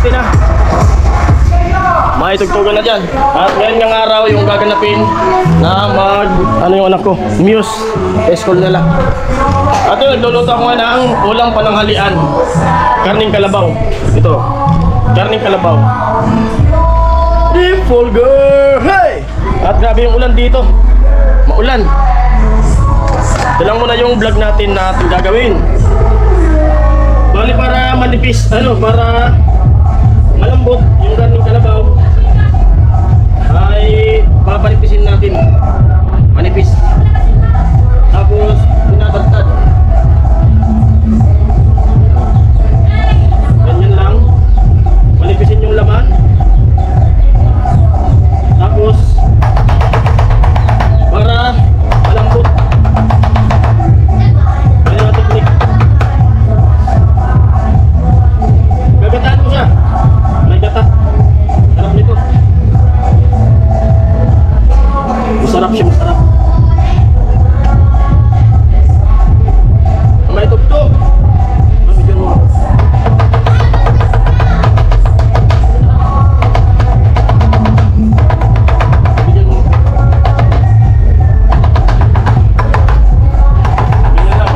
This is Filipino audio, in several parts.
60 na. Maitugtugan na dyan. At ngayon ng araw yung gaganapin na ano yung anak ko, Muse, school nila. At yun, nagluluto ako nga ng ulang pananghalian. Karning kalabaw. Ito, karning kalabaw. Default girl, hey! At grabe yung ulan dito. Maulan. Ito lang muna yung vlog natin na ating gagawin. Bali para manipis, para malambot yung karning kalabaw ay papanipisin natin. Manipis. Tapos pinadagtad. Ganyan lang. Manipisin yung laman. Tapos para malambot. Ganyan ang teknik. Gagataan ko siya. May gata. Sarap nito. Masarap siya, masarap. May tugtog. Mabigyan mo. Mabigyan mo. Ganyan lang.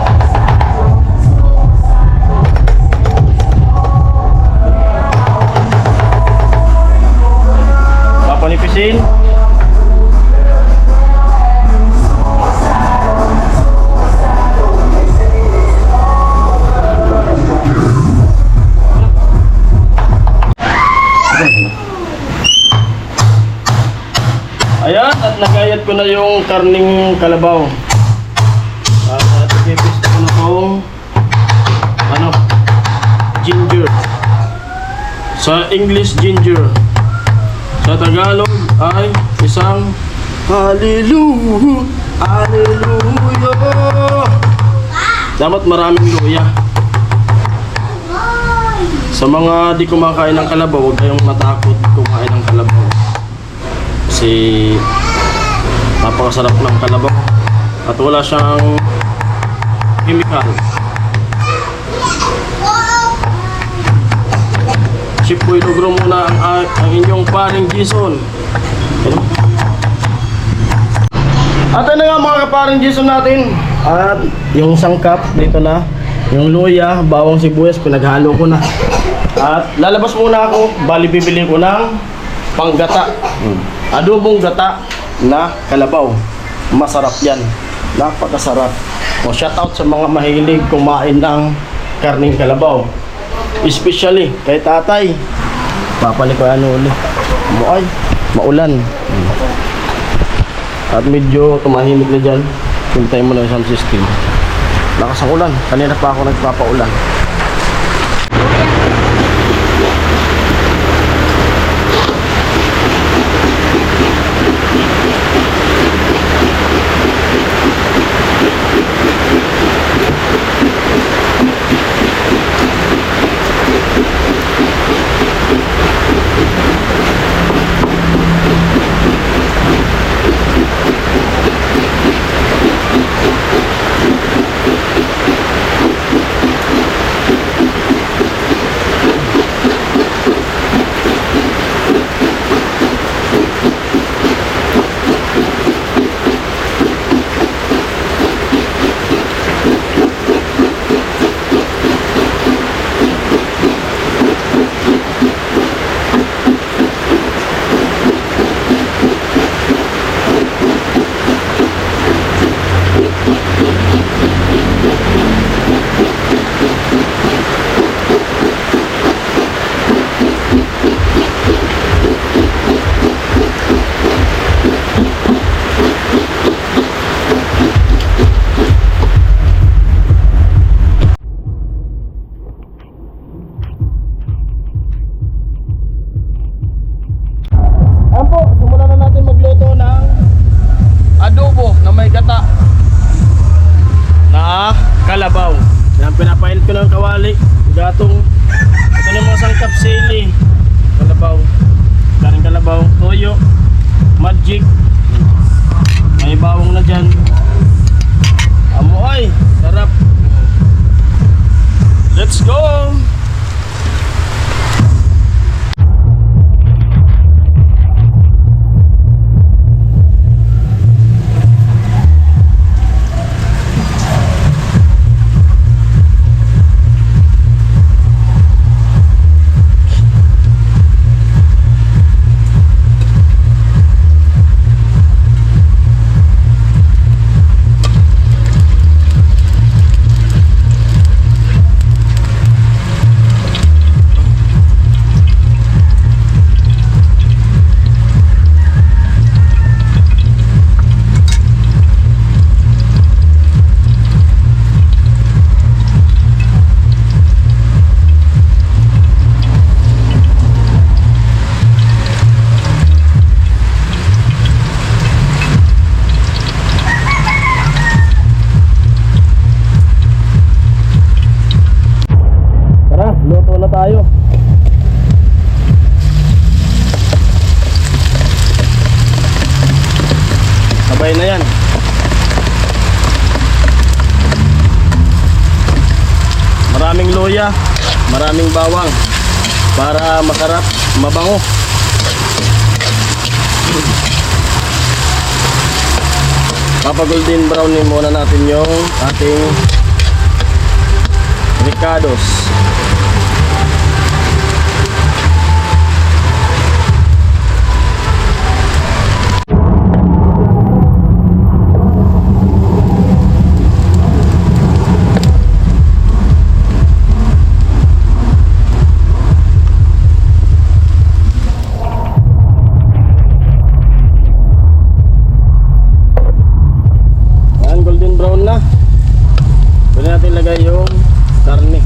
Papanipisin. Ayan, at nagayat ko na yung karning kalabaw. At ipipis ko na itong ginger. Sa English, ginger. Sa Tagalog ay isang hallelujah, hallelujah. Dapat maraming luya. Sa mga di kumakain ng kalabaw, huwag kayong matakot kumain ng kalabaw. Kasi napakasarap ng kalabaw at wala siyang chemical. Chef Boy Lugro muna ang inyong paring Jason. At ano nga mga kaparing Jason natin. At yung sangkap dito na. Yung luya, bawang sibuyas, pinaghalo ko na. At lalabas muna ako. Bali bibili ko ng panggata. Adobong gata na kalabaw. Masarap yan. Napakasarap. O shout out sa mga mahilig kumain ng karning kalabaw. Especially kay tatay. Papalik ko ulit. Maulan. At medyo tumahimik na dyan. Hintay mo na yung sound system. Lakas ang ulan. Kanina pa ako nagpapaulan. kalabaw. Yan, pinapainit ko ng kawali, gatong. Ito na mga sangkap, sili, kalabaw, karing kalabaw, toyo, magic. May bawang na dyan. Amoy, sarap. Let's go! luya, maraming bawang para masarap, mabango. Papa-golden brownin muna natin yung ating ricados. Golden brown na. Pwede natin ilagay yung karne.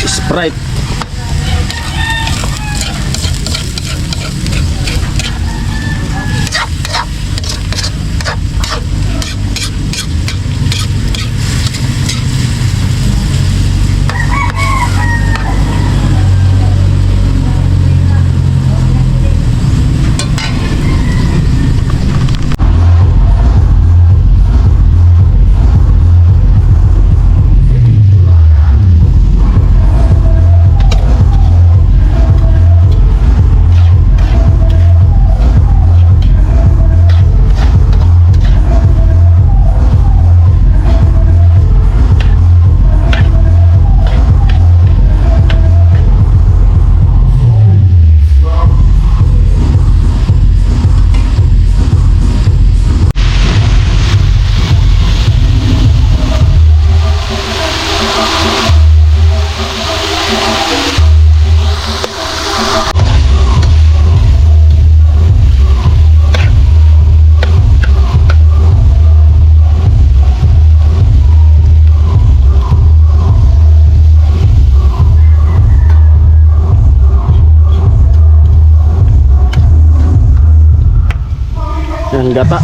Sprite. Yan, gata.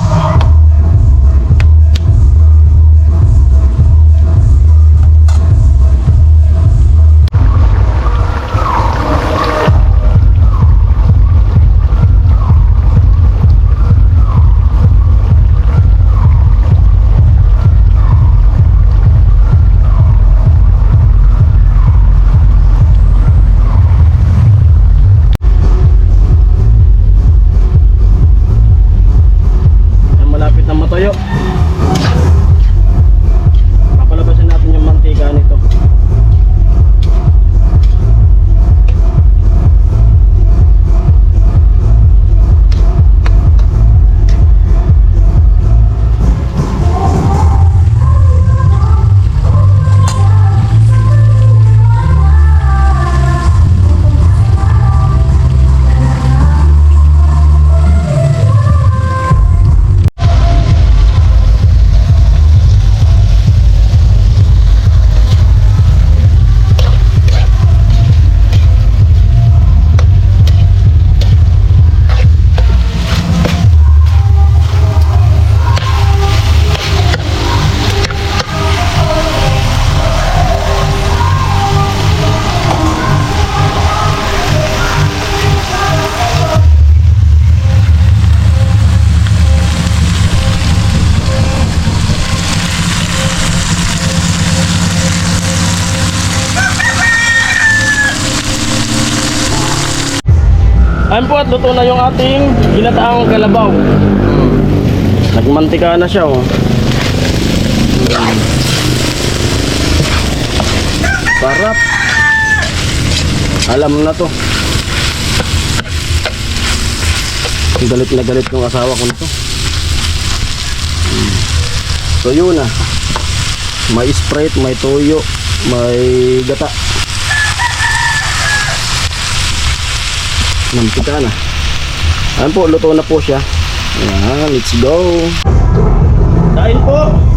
Ayan po at luto na yung ating ginataang kalabaw. Nagmantika na siya oh. Sarap. Alam na to. Galit na galit yung asawa ko nito. So yun na. May Sprite, may toyo, may gata. Mantika na. Ayan po, luto na po siya. Ayan, let's go. Kain po.